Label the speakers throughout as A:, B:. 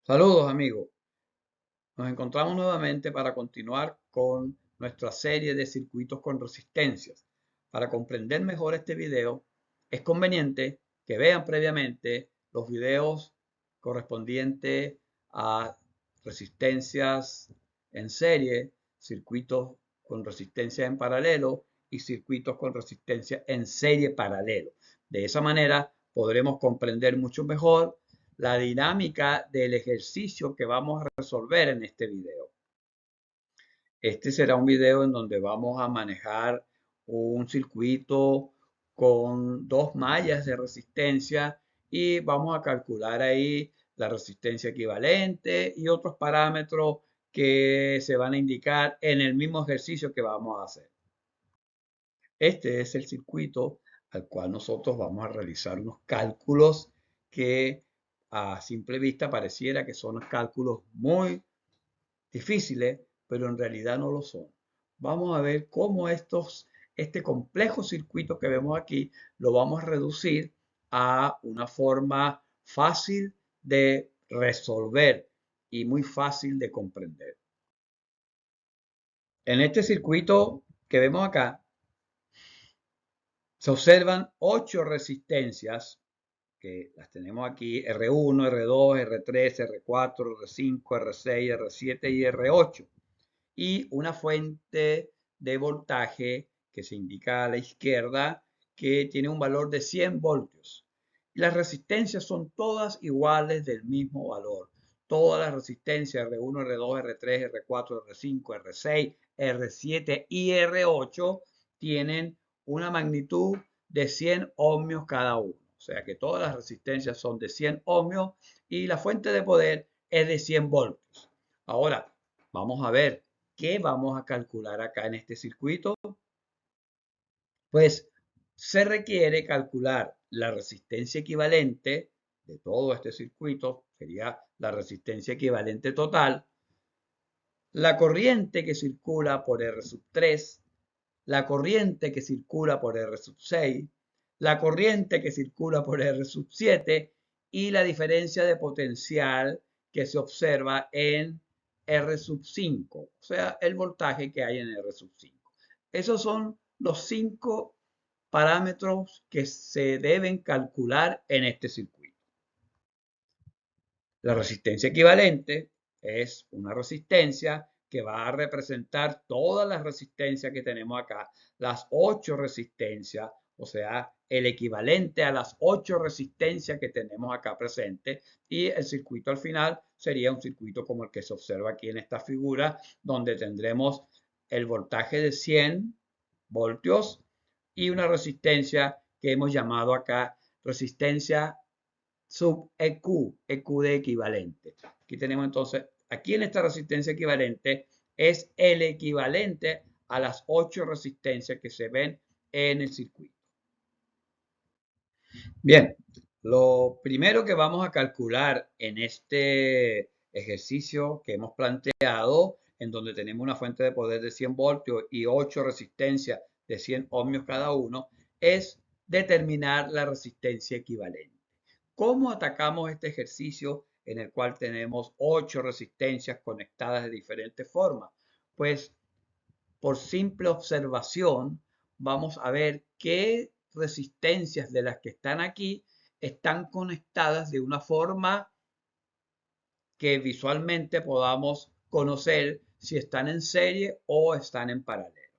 A: Saludos amigos, nos encontramos nuevamente para continuar con nuestra serie de circuitos con resistencias. Para comprender mejor este video, es conveniente que vean previamente los videos correspondientes a resistencias en serie, circuitos con resistencia en paralelo y circuitos con resistencia en serie paralelo. De esa manera podremos comprender mucho mejor la dinámica del ejercicio que vamos a resolver en este video. Este será un video en donde vamos a manejar un circuito con dos mallas de resistencia y vamos a calcular ahí la resistencia equivalente y otros parámetros que se van a indicar en el mismo ejercicio que vamos a hacer. Este es el circuito al cual nosotros vamos a realizar unos cálculos que a simple vista pareciera que son cálculos muy difíciles, pero en realidad no lo son. Vamos a ver cómo este complejo circuito que vemos aquí lo vamos a reducir a una forma fácil de resolver y muy fácil de comprender. En este circuito que vemos acá, se observan 8 resistencias que las tenemos aquí: R1, R2, R3, R4, R5, R6, R7 y R8. Y una fuente de voltaje que se indica a la izquierda que tiene un valor de 100 voltios. Las resistencias son todas iguales del mismo valor. Todas las resistencias R1, R2, R3, R4, R5, R6, R7 y R8 tienen una magnitud de 100 ohmios cada uno. O sea que todas las resistencias son de 100 ohmios y la fuente de poder es de 100 voltios. Ahora, vamos a ver qué vamos a calcular acá en este circuito. Pues se requiere calcular la resistencia equivalente de todo este circuito, sería la resistencia equivalente total, la corriente que circula por R3, la corriente que circula por R6, la corriente que circula por R7 y la diferencia de potencial que se observa en R5, o sea, el voltaje que hay en R5. Esos son los 5 parámetros que se deben calcular en este circuito. La resistencia equivalente es una resistencia que va a representar todas las resistencias que tenemos acá, las 8 resistencias, o sea, el equivalente a las 8 resistencias que tenemos acá presentes, y el circuito al final sería un circuito como el que se observa aquí en esta figura, donde tendremos el voltaje de 100 voltios y una resistencia que hemos llamado acá resistencia sub EQ, EQ de equivalente. Aquí tenemos entonces, aquí en esta resistencia equivalente es el equivalente a las 8 resistencias que se ven en el circuito. Bien, lo primero que vamos a calcular en este ejercicio que hemos planteado, en donde tenemos una fuente de poder de 100 voltios y 8 resistencias de 100 ohmios cada uno, es determinar la resistencia equivalente. ¿Cómo atacamos este ejercicio en el cual tenemos 8 resistencias conectadas de diferentes formas? Pues por simple observación vamos a ver qué resistencias de las que están aquí están conectadas de una forma que visualmente podamos conocer si están en serie o están en paralelo.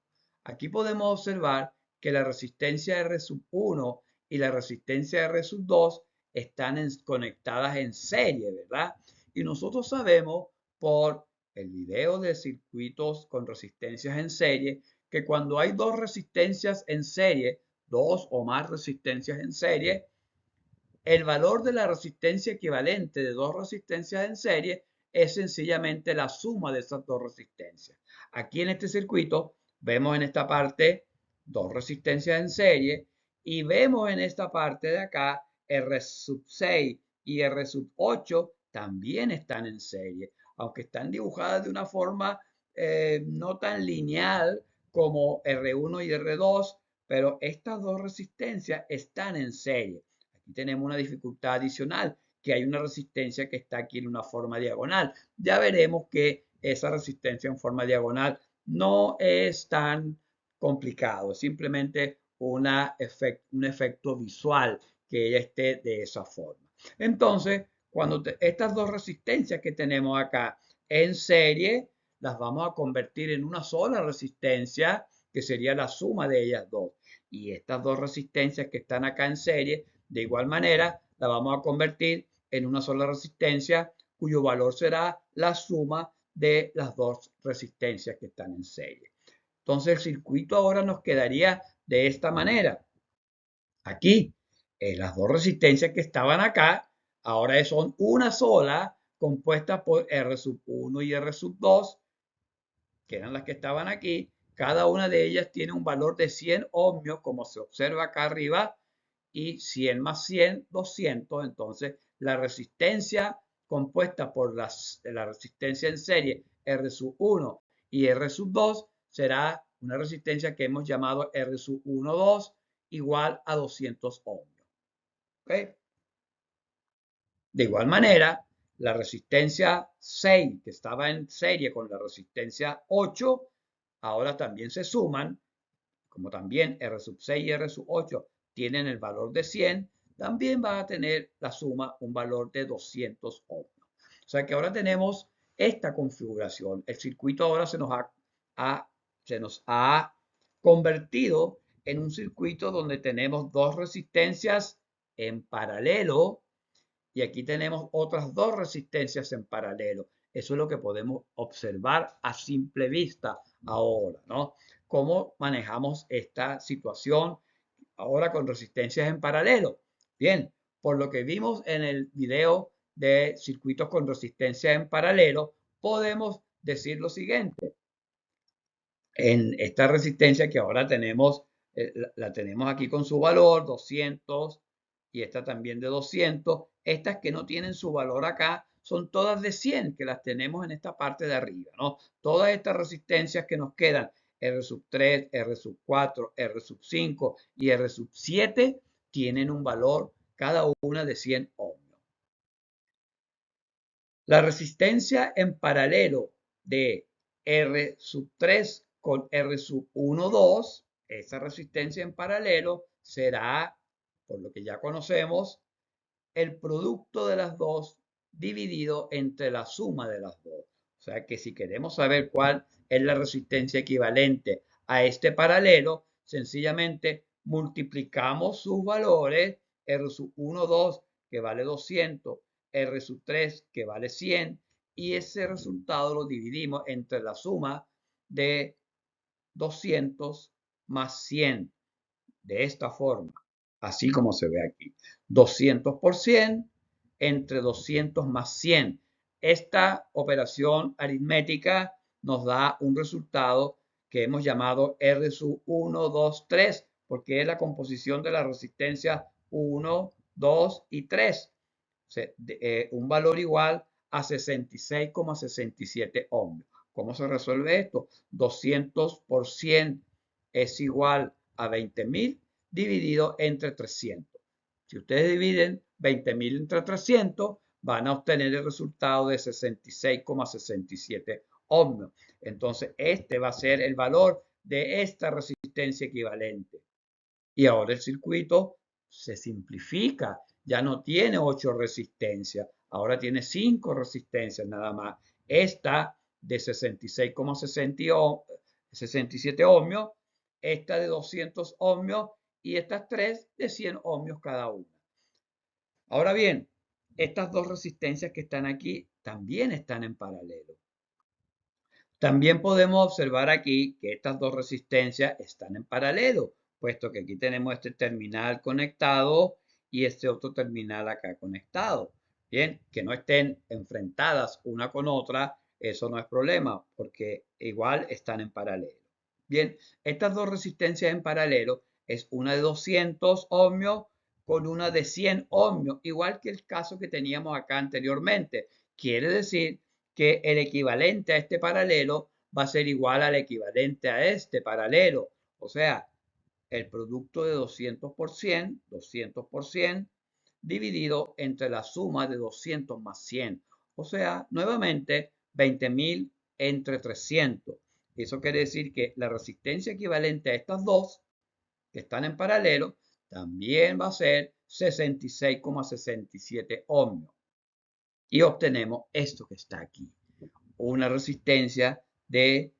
A: Aquí podemos observar que la resistencia R1 y la resistencia R2 están conectadas en serie, ¿verdad? Y nosotros sabemos por el video de circuitos con resistencias en serie que cuando hay dos resistencias en serie, dos o más resistencias en serie, el valor de la resistencia equivalente de dos resistencias en serie es sencillamente la suma de esas dos resistencias. Aquí en este circuito vemos en esta parte dos resistencias en serie y vemos en esta parte de acá R6 y R8 también están en serie, aunque están dibujadas de una forma no tan lineal como R1 y R2, pero estas dos resistencias están en serie. Aquí tenemos una dificultad adicional, que hay una resistencia que está aquí en una forma diagonal. Ya veremos que esa resistencia en forma diagonal no es tan complicado, es simplemente un efecto visual que ella esté de esa forma. Entonces, cuando estas dos resistencias que tenemos acá en serie, las vamos a convertir en una sola resistencia, que sería la suma de ellas dos. Y estas dos resistencias que están acá en serie, de igual manera, la vamos a convertir en una sola resistencia, cuyo valor será la suma de las dos resistencias que están en serie. Entonces el circuito ahora nos quedaría de esta manera. Aquí, las dos resistencias que estaban acá, ahora son una sola, compuesta por R sub 1 y R sub 2, que eran las que estaban aquí. Cada una de ellas tiene un valor de 100 ohmios, como se observa acá arriba, y 100 más 100, 200. Entonces, la resistencia compuesta por la resistencia en serie R sub 1 y R sub 2 será una resistencia que hemos llamado R sub 1, 2 igual a 200 ohmios. ¿Okay? De igual manera, la resistencia 6 que estaba en serie con la resistencia 8, ahora también se suman, como también R sub 6 y R sub 8 tienen el valor de 100, también va a tener la suma un valor de 200 ohmios. O sea que ahora tenemos esta configuración. El circuito ahora se nos ha convertido en un circuito donde tenemos dos resistencias en paralelo y aquí tenemos otras dos resistencias en paralelo. Eso es lo que podemos observar a simple vista ahora, ¿no? ¿Cómo manejamos esta situación ahora con resistencias en paralelo? Bien, por lo que vimos en el video de circuitos con resistencia en paralelo, podemos decir lo siguiente. En esta resistencia que ahora tenemos, la tenemos aquí con su valor 200 y esta también de 200. Estas que no tienen su valor acá son todas de 100 que las tenemos en esta parte de arriba, ¿no? Todas estas resistencias que nos quedan, R sub 3, R sub 4, R sub 5 y R sub 7, tienen un valor cada una de 100 ohmios. La resistencia en paralelo de R sub 3 con R sub 1, 2, esa resistencia en paralelo será, por lo que ya conocemos, el producto de las dos dividido entre la suma de las dos. O sea que si queremos saber cuál es la resistencia equivalente a este paralelo, sencillamente multiplicamos sus valores, R sub 1, 2, que vale 200, R sub 3, que vale 100, y ese resultado lo dividimos entre la suma de 200 más 100, de esta forma, así como se ve aquí. 200 por 100 entre 200 más 100. Esta operación aritmética nos da un resultado que hemos llamado R sub 1, 2, 3, porque es la composición de la resistencia 1, 2 y 3. Un valor igual a 66,67 ohmios. ¿Cómo se resuelve esto? 200 por 100 es igual a 20.000 dividido entre 300. Si ustedes dividen 20.000 entre 300, van a obtener el resultado de 66,67 ohmios. Entonces, este va a ser el valor de esta resistencia equivalente. Y ahora el circuito se simplifica. Ya no tiene 8 resistencias, ahora tiene 5 resistencias nada más. Esta de 66,67 ohmios, esta de 200 ohmios y estas tres de 100 ohmios cada una. Ahora bien, estas dos resistencias que están aquí también están en paralelo. También podemos observar aquí que estas dos resistencias están en paralelo, puesto que aquí tenemos este terminal conectado y este otro terminal acá conectado. Bien, que no estén enfrentadas una con otra, eso no es problema, porque igual están en paralelo. Bien, estas dos resistencias en paralelo es una de 200 ohmios con una de 100 ohmios, igual que el caso que teníamos acá anteriormente. Quiere decir que el equivalente a este paralelo va a ser igual al equivalente a este paralelo. O sea, el producto de 200 por 100, 200 por 100, dividido entre la suma de 200 más 100. O sea, nuevamente 20.000 entre 300. Eso quiere decir que la resistencia equivalente a estas dos, que están en paralelo, también va a ser 66,67 ohmios. Y obtenemos esto que está aquí. Una resistencia que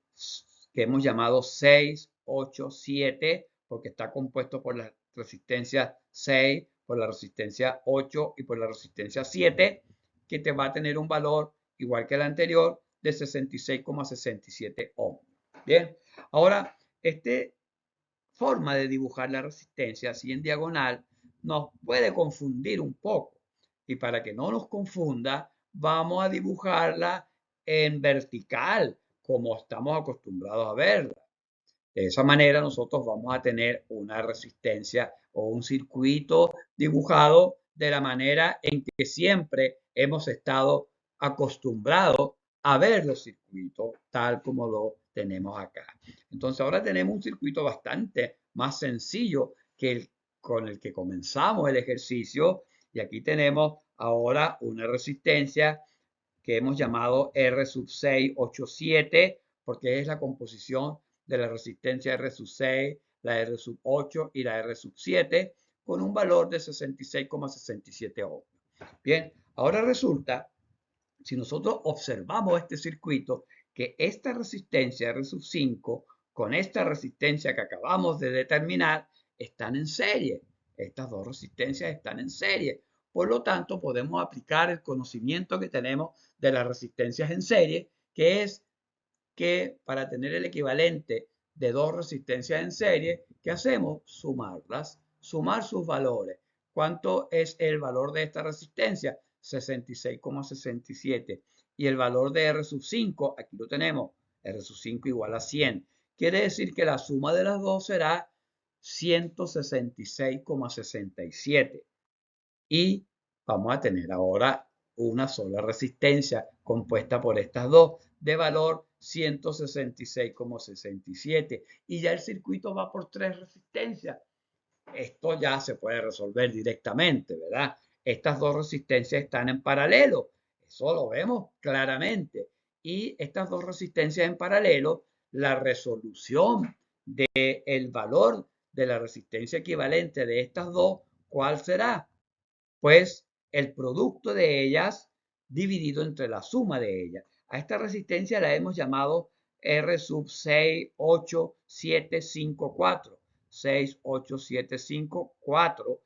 A: hemos llamado 687, porque está compuesto por la resistencia 6, por la resistencia 8 y por la resistencia 7, que te va a tener un valor igual que el anterior de 66,67 ohms. Bien, ahora, esta forma de dibujar la resistencia así en diagonal nos puede confundir un poco. Y para que no nos confunda, vamos a dibujarla en vertical, como estamos acostumbrados a verla. De esa manera nosotros vamos a tener una resistencia o un circuito dibujado de la manera en que siempre hemos estado acostumbrados a ver los circuitos tal como lo tenemos acá. Entonces ahora tenemos un circuito bastante más sencillo que el con el que comenzamos el ejercicio y aquí tenemos ahora una resistencia que hemos llamado R sub 687 porque es la composición de la resistencia R sub 6, la R sub 8 y la R sub 7 con un valor de 66,67 ohms. Bien, ahora resulta, si nosotros observamos este circuito, que esta resistencia R sub 5 con esta resistencia que acabamos de determinar están en serie. Estas dos resistencias están en serie. Por lo tanto, podemos aplicar el conocimiento que tenemos de las resistencias en serie, que es que para tener el equivalente de dos resistencias en serie, ¿qué hacemos? Sumarlas, sumar sus valores. ¿Cuánto es el valor de esta resistencia? 66,67. Y el valor de R sub 5, aquí lo tenemos, R sub 5 igual a 100. Quiere decir que la suma de las dos será 166,67. Y vamos a tener ahora una sola resistencia compuesta por estas dos de valor 166,67 y ya el circuito va por tres resistencias. Esto ya se puede resolver directamente, ¿verdad? Estas dos resistencias están en paralelo, eso lo vemos claramente. Y estas dos resistencias en paralelo, la resolución del valor de la resistencia equivalente de estas dos, ¿cuál será? Pues el producto de ellas dividido entre la suma de ellas. A esta resistencia la hemos llamado R sub 68754, 68754,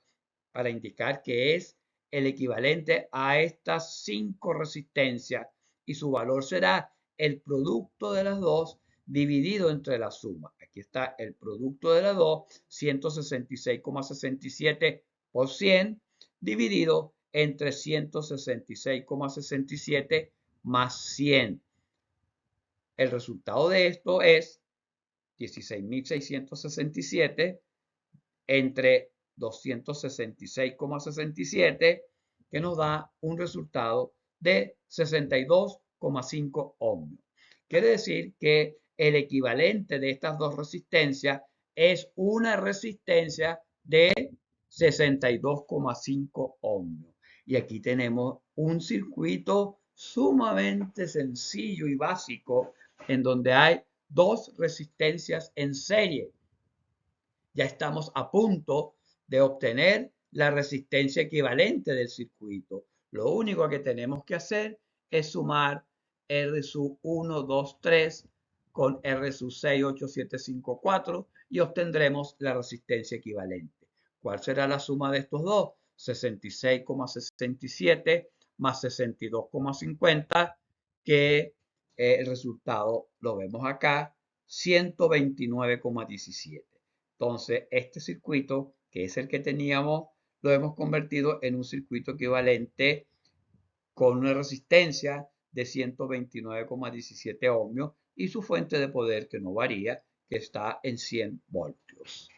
A: para indicar que es el equivalente a estas cinco resistencias y su valor será el producto de las dos dividido entre la suma. Aquí está el producto de las dos, 166,67 por 100 dividido entre 166,67 más 100. El resultado de esto es 16.667 entre 266,67 que nos da un resultado de 62,5 ohmios. Quiere decir que el equivalente de estas dos resistencias es una resistencia de 62,5 ohmios. Y aquí tenemos un circuito sumamente sencillo y básico en donde hay dos resistencias en serie. Ya estamos a punto de obtener la resistencia equivalente del circuito. Lo único que tenemos que hacer es sumar R sub 1, 2, 3 con R sub 6, 8, 7, 5, 4 y obtendremos la resistencia equivalente. ¿Cuál será la suma de estos dos? 66,67 más 62,50, que el resultado lo vemos acá, 129,17. Entonces, este circuito, que es el que teníamos, lo hemos convertido en un circuito equivalente con una resistencia de 129,17 ohmios y su fuente de poder que no varía, que está en 100 voltios.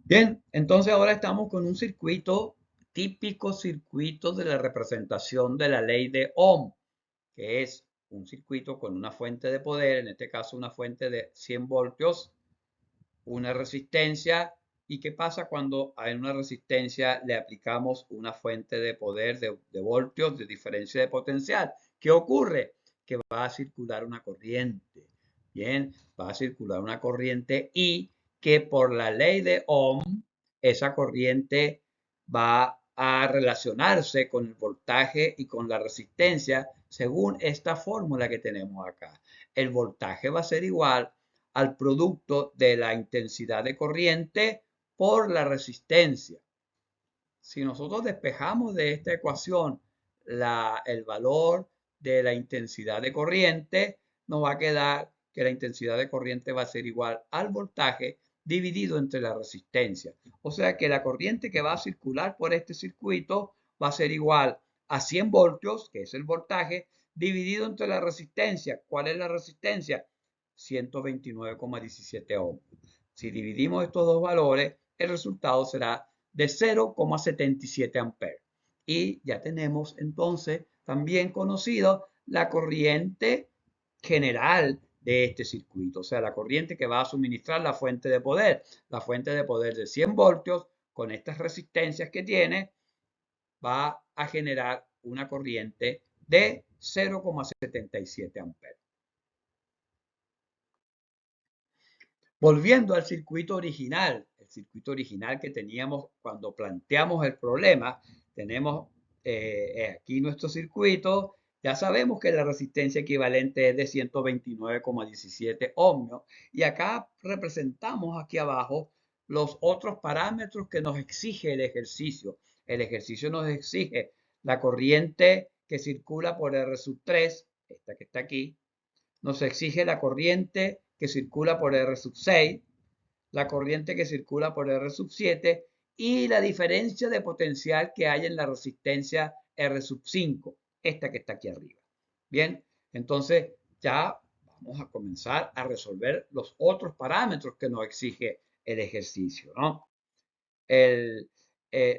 A: Bien, entonces ahora estamos con un circuito, típico circuito de la representación de la ley de Ohm, que es un circuito con una fuente de poder, en este caso una fuente de 100 voltios, una resistencia ¿Y qué pasa cuando a una resistencia le aplicamos una fuente de poder de voltios, de diferencia de potencial? ¿Qué ocurre? Que va a circular una corriente. Bien, va a circular una corriente y que por la ley de Ohm, esa corriente va a relacionarse con el voltaje y con la resistencia según esta fórmula que tenemos acá. El voltaje va a ser igual al producto de la intensidad de corriente por la resistencia. Si nosotros despejamos de esta ecuación el valor de la intensidad de corriente, nos va a quedar que la intensidad de corriente va a ser igual al voltaje dividido entre la resistencia. O sea que la corriente que va a circular por este circuito va a ser igual a 100 voltios, que es el voltaje, dividido entre la resistencia. ¿Cuál es la resistencia? 129,17 ohms. Si dividimos estos dos valores, el resultado será de 0,77 amperes. Y ya tenemos entonces también conocido la corriente general de este circuito, o sea, la corriente que va a suministrar la fuente de poder. La fuente de poder de 100 voltios con estas resistencias que tiene va a generar una corriente de 0,77 amperes. Volviendo al circuito original, el circuito original que teníamos cuando planteamos el problema, tenemos aquí nuestro circuito, ya sabemos que la resistencia equivalente es de 129,17 ohmios y acá representamos aquí abajo los otros parámetros que nos exige el ejercicio. El ejercicio nos exige la corriente que circula por R3, esta que está aquí, nos exige la corriente que circula por R6, la corriente que circula por R7 y la diferencia de potencial que hay en la resistencia R5, esta que está aquí arriba. Bien, entonces ya vamos a comenzar a resolver los otros parámetros que nos exige el ejercicio, ¿no?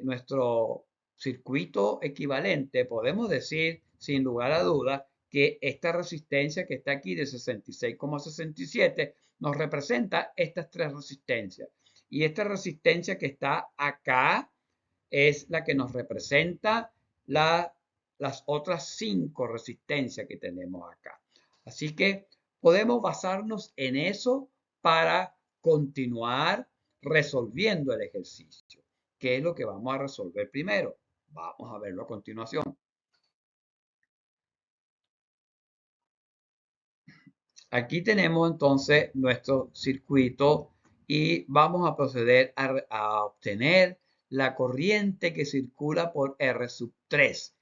A: Nuestro circuito equivalente, podemos decir sin lugar a dudas que esta resistencia que está aquí de 66,67 nos representa estas tres resistencias. Y esta resistencia que está acá es la que nos representa las otras 5 resistencias que tenemos acá. Así que podemos basarnos en eso para continuar resolviendo el ejercicio. ¿Qué es lo que vamos a resolver primero? Vamos a verlo a continuación. Aquí tenemos entonces nuestro circuito y vamos a proceder a obtener la corriente que circula por R3.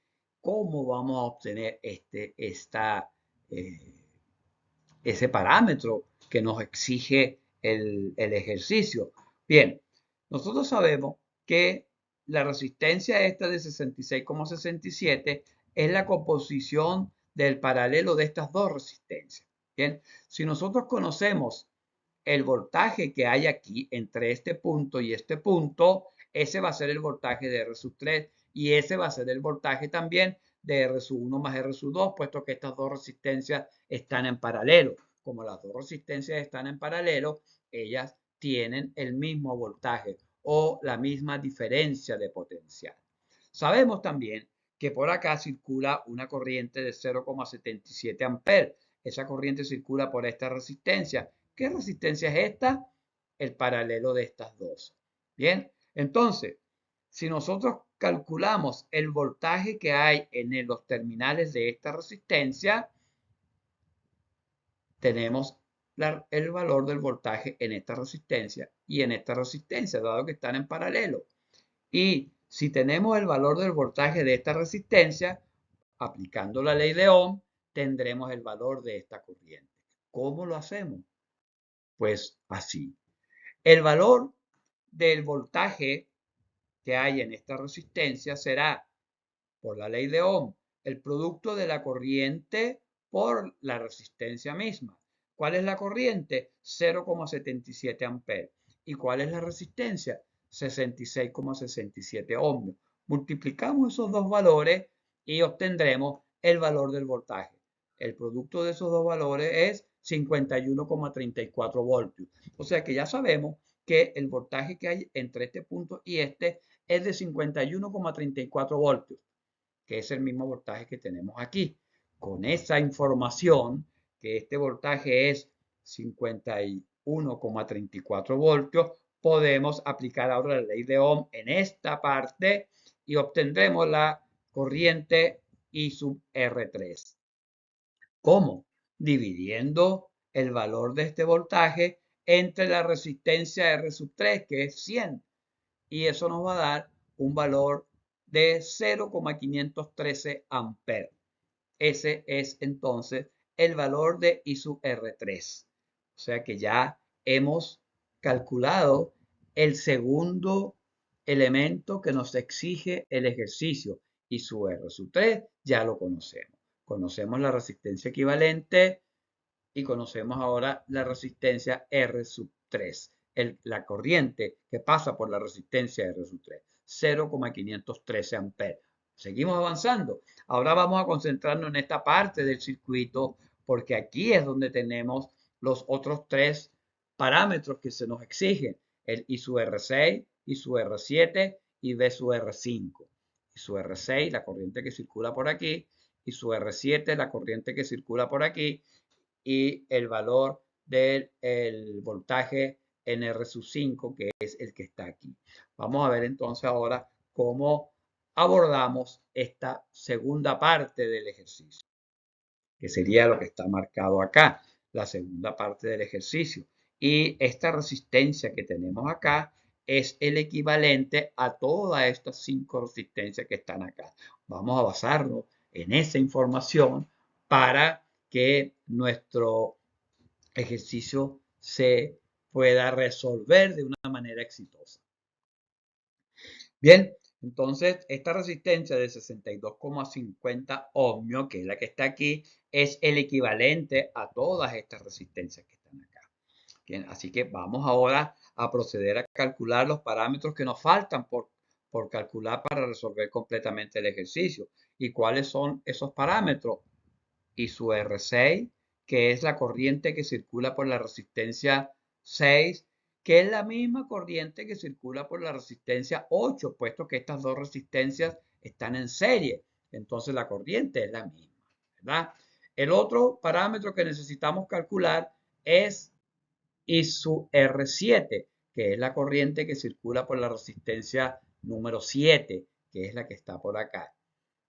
A: ¿Cómo vamos a obtener ese parámetro que nos exige el ejercicio? Bien, nosotros sabemos que la resistencia esta de 66,67 es la composición del paralelo de estas dos resistencias. Bien, si nosotros conocemos el voltaje que hay aquí entre este punto y este punto, ese va a ser el voltaje de R3 y ese va a ser el voltaje también de R1 más R2, puesto que estas dos resistencias están en paralelo. Como las dos resistencias están en paralelo, ellas tienen el mismo voltaje o la misma diferencia de potencial. Sabemos también que por acá circula una corriente de 0,77 amperes. Esa corriente circula por esta resistencia. ¿Qué resistencia es esta? El paralelo de estas dos. Bien, entonces, si nosotros calculamos el voltaje que hay en los terminales de esta resistencia, tenemos el valor del voltaje en esta resistencia y en esta resistencia, dado que están en paralelo. Y si tenemos el valor del voltaje de esta resistencia, aplicando la ley de Ohm, tendremos el valor de esta corriente. ¿Cómo lo hacemos? Pues así. El valor del voltaje que hay en esta resistencia será, por la ley de Ohm, el producto de la corriente por la resistencia misma. ¿Cuál es la corriente? 0,77 amperes. ¿Y cuál es la resistencia? 66,67 ohmios. Multiplicamos esos dos valores y obtendremos el valor del voltaje. El producto de esos dos valores es 51,34 voltios. O sea que ya sabemos que el voltaje que hay entre este punto y este es de 51,34 voltios, que es el mismo voltaje que tenemos aquí. Con esa información, que este voltaje es 51,34 voltios, podemos aplicar ahora la ley de Ohm en esta parte y obtendremos la corriente I sub R3. ¿Cómo? Dividiendo el valor de este voltaje entre la resistencia R sub 3, que es 100. Y eso nos va a dar un valor de 0,513 amperes. Ese es entonces el valor de I sub R3. O sea que ya hemos calculado el segundo elemento que nos exige el ejercicio. I sub R sub 3 ya lo conocemos. Conocemos la resistencia equivalente y conocemos ahora la resistencia R sub 3. La corriente que pasa por la resistencia R sub 3, 0,513 amperes. Seguimos avanzando. Ahora vamos a concentrarnos en esta parte del circuito porque aquí es donde tenemos los otros tres parámetros que se nos exigen. El I sub R6, I sub R7 y V sub R5. I sub R6, la corriente que circula por aquí. I sub R7, la corriente que circula por aquí. Y el valor del voltaje en R sub 5, que es el que está aquí. Vamos a ver entonces ahora cómo abordamos esta segunda parte del ejercicio, que sería lo que está marcado acá, la segunda parte del ejercicio. Y esta resistencia que tenemos acá es el equivalente a todas estas 5 resistencias que están acá. Vamos a basarnos en esa información para que nuestro ejercicio se pueda resolver de una manera exitosa. Bien, entonces esta resistencia de 62,50 ohmios, que es la que está aquí, es el equivalente a todas estas resistencias que están acá. Bien, así que vamos ahora a proceder a calcular los parámetros que nos faltan por calcular para resolver completamente el ejercicio. ¿Y cuáles son esos parámetros? Y su R6, que es la corriente que circula por la resistencia 6, que es la misma corriente que circula por la resistencia 8, puesto que estas dos resistencias están en serie. Entonces la corriente es la misma, ¿verdad? El otro parámetro que necesitamos calcular es I sub R7, que es la corriente que circula por la resistencia número 7, que es la que está por acá.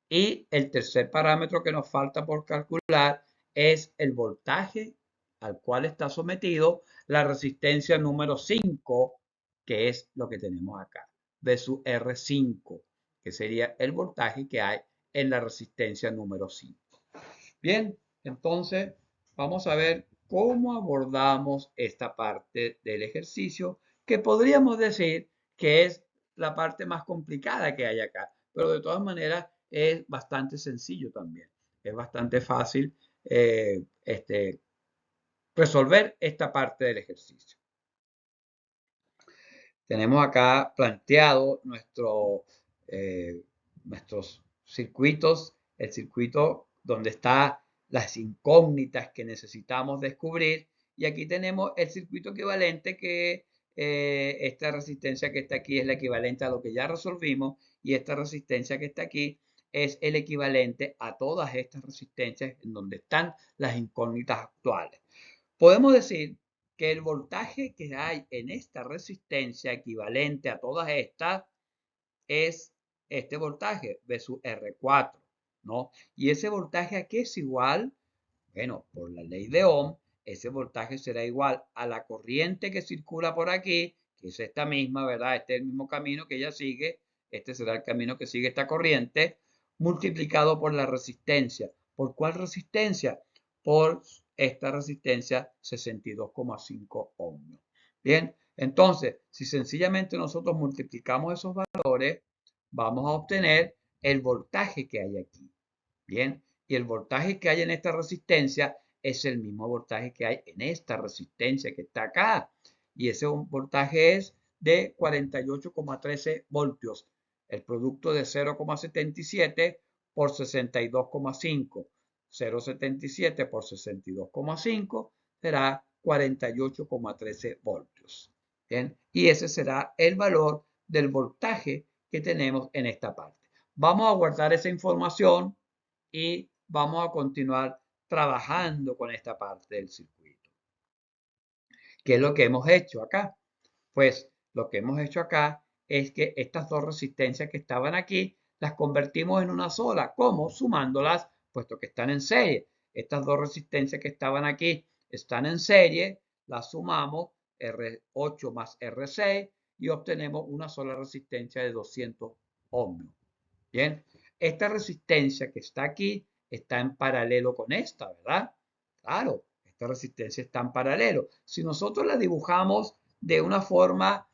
A: Y el tercer parámetro que nos falta por calcular es el voltaje al cual está sometido la resistencia número 5, que es lo que tenemos acá, versus R5, que sería el voltaje que hay en la resistencia número 5. Bien, entonces vamos a ver cómo abordamos esta parte del ejercicio, que podríamos decir que es la parte más complicada que hay acá, pero de todas maneras es bastante sencillo también. Es bastante fácil resolver esta parte del ejercicio. Tenemos acá planteado nuestros circuitos, el circuito donde están las incógnitas que necesitamos descubrir. Y aquí tenemos el circuito equivalente que esta resistencia que está aquí es la equivalente a lo que ya resolvimos y esta resistencia que está aquí es el equivalente a todas estas resistencias en donde están las incógnitas actuales. Podemos decir que el voltaje que hay en esta resistencia equivalente a todas estas es este voltaje versus R4, ¿no? Y ese voltaje aquí es igual, bueno, por la ley de Ohm, ese voltaje será igual a la corriente que circula por aquí, que es esta misma, ¿verdad? Este es el mismo camino que ella sigue, este será el camino que sigue esta corriente, multiplicado por la resistencia. ¿Por cuál resistencia? Por esta resistencia 62,5 ohmios. Bien, entonces, si sencillamente nosotros multiplicamos esos valores, vamos a obtener el voltaje que hay aquí. Bien, y el voltaje que hay en esta resistencia es el mismo voltaje que hay en esta resistencia que está acá. Y ese voltaje es de 48,13 voltios. El producto de 0,77 por 62,5. 0,77 por 62,5 será 48,13 voltios. ¿Bien? Y ese será el valor del voltaje que tenemos en esta parte. Vamos a guardar esa información y vamos a continuar trabajando con esta parte del circuito. ¿Qué es lo que hemos hecho acá? Pues lo que hemos hecho acá es que estas dos resistencias que estaban aquí las convertimos en una sola. ¿Cómo? Sumándolas, puesto que están en serie. Estas dos resistencias que estaban aquí están en serie, las sumamos R8 más R6 y obtenemos una sola resistencia de 200 ohmios. Bien, esta resistencia que está aquí está en paralelo con esta, ¿verdad? Claro, esta resistencia está en paralelo. Si nosotros la dibujamos de una forma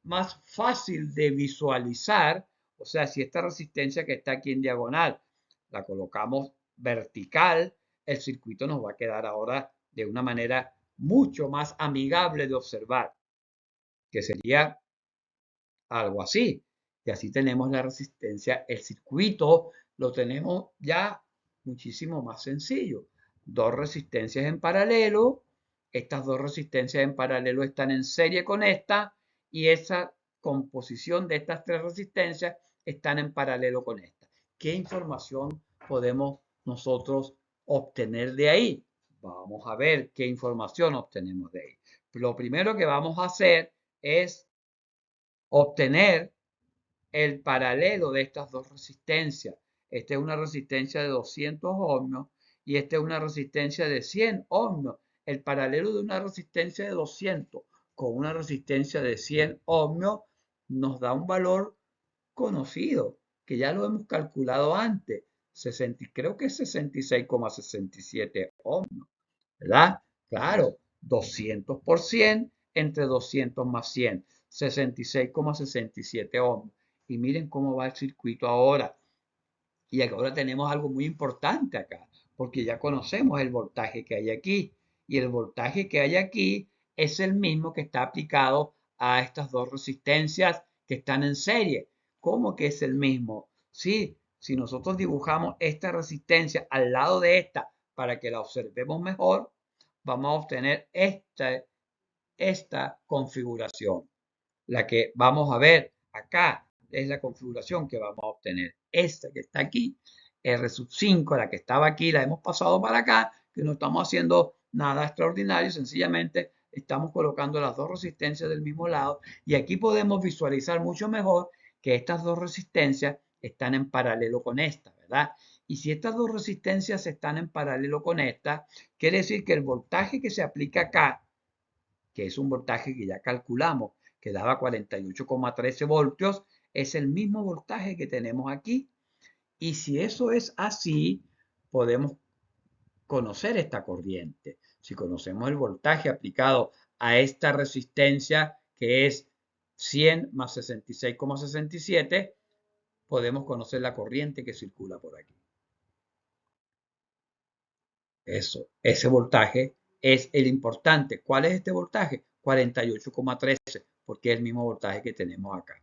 A: más fácil de visualizar, o sea, si esta resistencia que está aquí en diagonal la colocamos vertical, el circuito nos va a quedar ahora de una manera mucho más amigable de observar, que sería algo así. Y así tenemos la resistencia, el circuito lo tenemos ya muchísimo más sencillo. Dos resistencias en paralelo, estas dos resistencias en paralelo están en serie con esta y esa composición de estas tres resistencias están en paralelo con esta. ¿Qué información podemos nosotros obtener de ahí? Vamos a ver qué información obtenemos de ahí. Lo primero que vamos a hacer es obtener el paralelo de estas dos resistencias. Esta es una resistencia de 200 ohmios y esta es una resistencia de 100 ohmios. El paralelo de una resistencia de 200 con una resistencia de 100 ohmios nos da un valor conocido, que ya lo hemos calculado antes. Creo que es 66,67 ohmios, ¿verdad? Claro, 200% entre 200 más 100, 66,67 ohmios. Y miren cómo va el circuito ahora. Y ahora tenemos algo muy importante acá, porque ya conocemos el voltaje que hay aquí. Y el voltaje que hay aquí es el mismo que está aplicado a estas dos resistencias que están en serie. ¿Cómo que es el mismo? Sí, si nosotros dibujamos esta resistencia al lado de esta para que la observemos mejor, vamos a obtener esta configuración. La que vamos a ver acá es la configuración que vamos a obtener. Esta que está aquí, R5, la que estaba aquí, la hemos pasado para acá, que no estamos haciendo nada extraordinario, sencillamente estamos colocando las dos resistencias del mismo lado y aquí podemos visualizar mucho mejor que estas dos resistencias están en paralelo con esta, ¿verdad? Y si estas dos resistencias están en paralelo con esta, quiere decir que el voltaje que se aplica acá, que es un voltaje que ya calculamos, que daba 48,13 voltios, es el mismo voltaje que tenemos aquí. Y si eso es así, podemos conocer esta corriente. Si conocemos el voltaje aplicado a esta resistencia, que es 100 más 66,67, podemos conocer la corriente que circula por aquí. Eso, ese voltaje es el importante. ¿Cuál es este voltaje? 48,13, porque es el mismo voltaje que tenemos acá.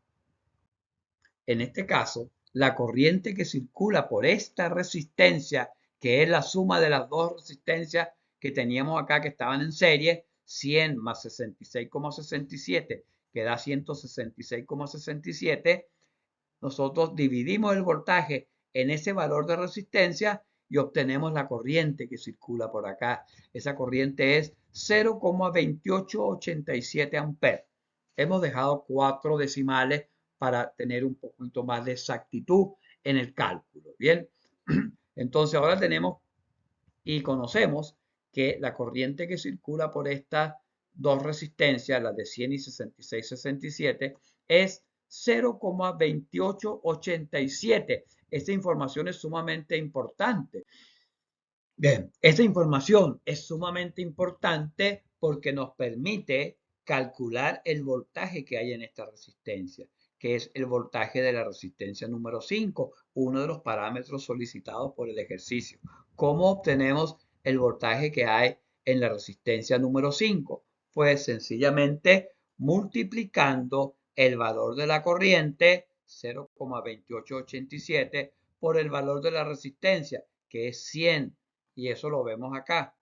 A: En este caso, la corriente que circula por esta resistencia, que es la suma de las dos resistencias que teníamos acá que estaban en serie, 100 más 66,67, que da 166,67, nosotros dividimos el voltaje en ese valor de resistencia y obtenemos la corriente que circula por acá. Esa corriente es 0,2887 amperes. Hemos dejado 4 decimales para tener un poquito más de exactitud en el cálculo. Bien, entonces ahora tenemos y conocemos que la corriente que circula por estas dos resistencias, las de 100 y 66-67, es 0,2887. Esta información es sumamente importante. Bien, esta información es sumamente importante porque nos permite calcular el voltaje que hay en esta resistencia, que es el voltaje de la resistencia número 5, uno de los parámetros solicitados por el ejercicio. ¿Cómo obtenemos el voltaje que hay en la resistencia número 5? Pues sencillamente multiplicando el valor de la corriente, 0,2887, por el valor de la resistencia, que es 100, y eso lo vemos acá.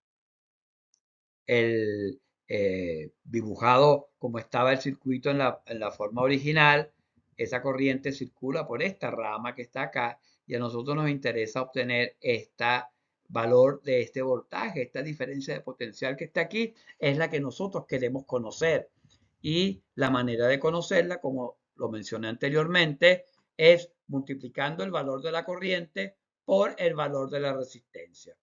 A: dibujado como estaba el circuito en la forma original, esa corriente circula por esta rama que está acá y a nosotros nos interesa obtener este valor de este voltaje, esta diferencia de potencial que está aquí, es la que nosotros queremos conocer. Y la manera de conocerla, como lo mencioné anteriormente, es multiplicando el valor de la corriente por el valor de la resistencia.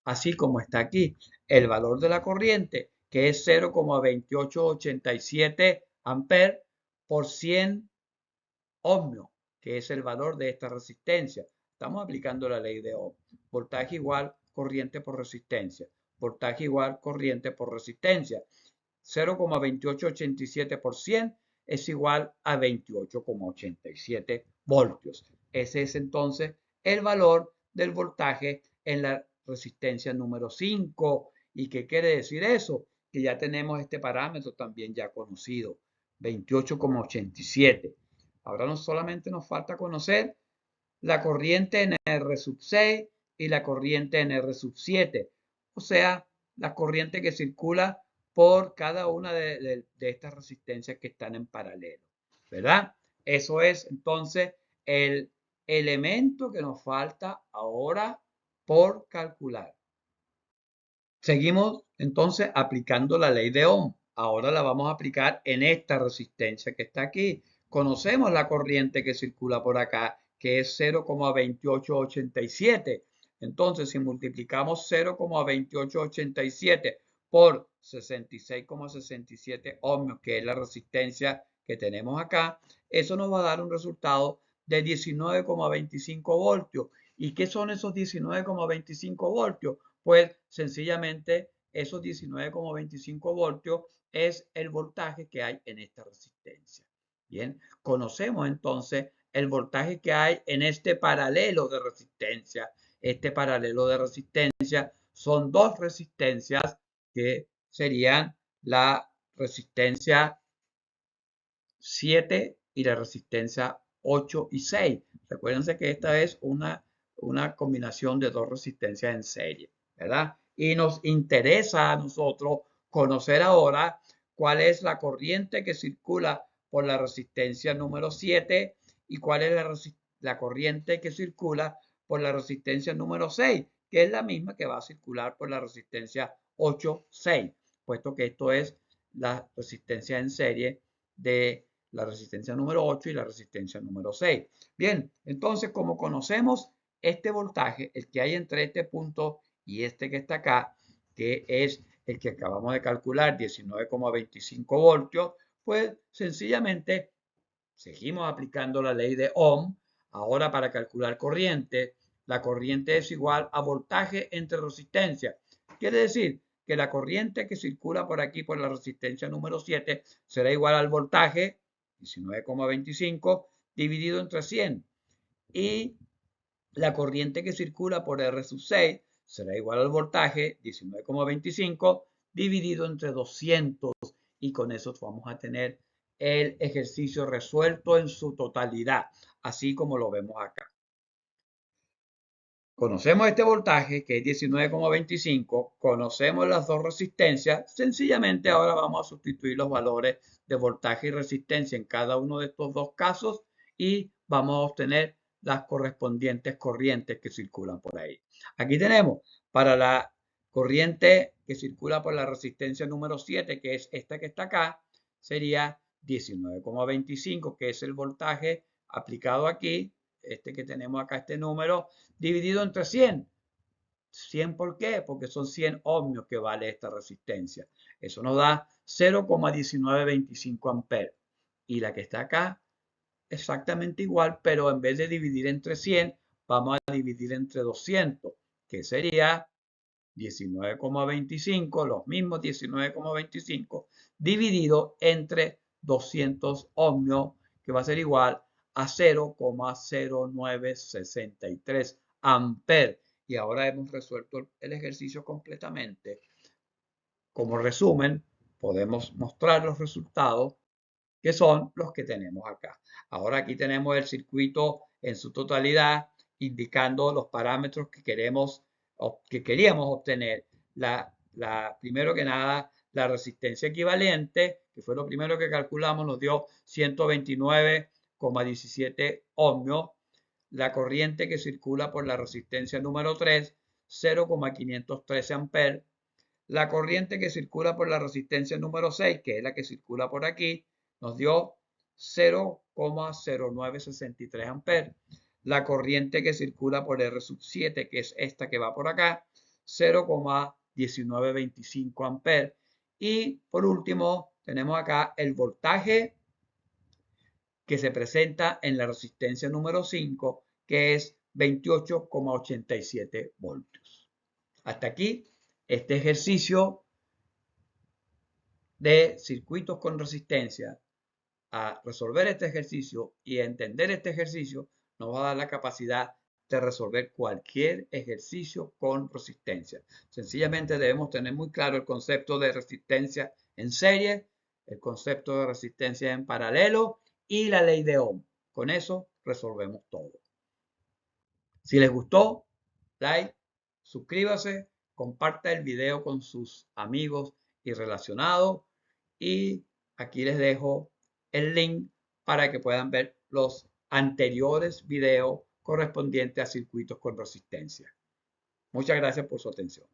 A: Así como está aquí, el valor de la corriente, que es 0,2887 amperes por 100 ohmios, que es el valor de esta resistencia. Estamos aplicando la ley de Ohm. Voltaje igual corriente por resistencia. Voltaje igual corriente por resistencia. 0,2887 por 100 es igual a 28,87 voltios. Ese es entonces el valor del voltaje en la resistencia número 5. ¿Y qué quiere decir eso? Que ya tenemos este parámetro también ya conocido, 28,87. Ahora no solamente nos falta conocer la corriente en R sub 6 y la corriente en R sub 7, o sea, la corriente que circula por cada una de estas resistencias que están en paralelo, ¿verdad? Eso es entonces el elemento que nos falta ahora por calcular. Seguimos entonces aplicando la ley de Ohm. Ahora la vamos a aplicar en esta resistencia que está aquí. Conocemos la corriente que circula por acá, que es 0,2887. Entonces, si multiplicamos 0,2887 por 66,67 ohmios, que es la resistencia que tenemos acá, eso nos va a dar un resultado de 19,25 voltios. ¿Y qué son esos 19,25 voltios? Pues sencillamente esos 19,25 voltios es el voltaje que hay en esta resistencia. Bien, conocemos entonces el voltaje que hay en este paralelo de resistencia. Este paralelo de resistencia son dos resistencias que serían la resistencia 7 y la resistencia 8 y 6. Recuérdense que esta es una combinación de dos resistencias en serie, ¿verdad? Y nos interesa a nosotros conocer ahora cuál es la corriente que circula por la resistencia número 7 y cuál es la corriente que circula por la resistencia número 6, que es la misma que va a circular por la resistencia 8, 6, puesto que esto es la resistencia en serie de la resistencia número 8 y la resistencia número 6. Bien, entonces como conocemos este voltaje, el que hay entre este punto y este que está acá, que es el que acabamos de calcular, 19,25 voltios, pues sencillamente seguimos aplicando la ley de Ohm. Ahora para calcular corriente, la corriente es igual a voltaje entre resistencia. Quiere decir que la corriente que circula por aquí por la resistencia número 7 será igual al voltaje 19,25 dividido entre 100. Y la corriente que circula por R sub 6 será igual al voltaje 19,25 dividido entre 200. Y con eso vamos a tener el ejercicio resuelto en su totalidad, así como lo vemos acá. Conocemos este voltaje que es 19,25, conocemos las dos resistencias, sencillamente ahora vamos a sustituir los valores de voltaje y resistencia en cada uno de estos dos casos y vamos a obtener las correspondientes corrientes que circulan por ahí. Aquí tenemos para la corriente que circula por la resistencia número 7, que es esta que está acá, sería 19,25, que es el voltaje aplicado aquí, este que tenemos acá, este número, dividido entre 100. ¿100 por qué? Porque son 100 ohmios que vale esta resistencia. Eso nos da 0,1925 amperes. Y la que está acá, exactamente igual, pero en vez de dividir entre 100, vamos a dividir entre 200, que sería 19,25, los mismos 19,25, dividido entre 200 ohmios, que va a ser igual a 0,0963 amperes. Y ahora hemos resuelto el ejercicio completamente. Como resumen, podemos mostrar los resultados que son los que tenemos acá. Ahora aquí tenemos el circuito en su totalidad, indicando los parámetros que queríamos obtener. Primero que nada, La resistencia equivalente, que fue lo primero que calculamos, nos dio 129,17 ohmios. La corriente que circula por la resistencia número 3, 0,513 amperes. La corriente que circula por la resistencia número 6, que es la que circula por aquí, nos dio 0,0963 amperes. La corriente que circula por R7, que es esta que va por acá, 0,1925 amperes. Y por último, tenemos acá el voltaje que se presenta en la resistencia número 5, que es 28,87 voltios. Hasta aquí este ejercicio de circuitos con resistencia. A resolver este ejercicio y a entender este ejercicio nos va a dar la capacidad de resolver cualquier ejercicio con resistencia. Sencillamente debemos tener muy claro el concepto de resistencia en serie, el concepto de resistencia en paralelo y la ley de Ohm. Con eso resolvemos todo. Si les gustó, like, suscríbase, comparta el video con sus amigos y relacionados. Y aquí les dejo el link para que puedan ver los anteriores videos correspondientes a circuitos con resistencia. Muchas gracias por su atención.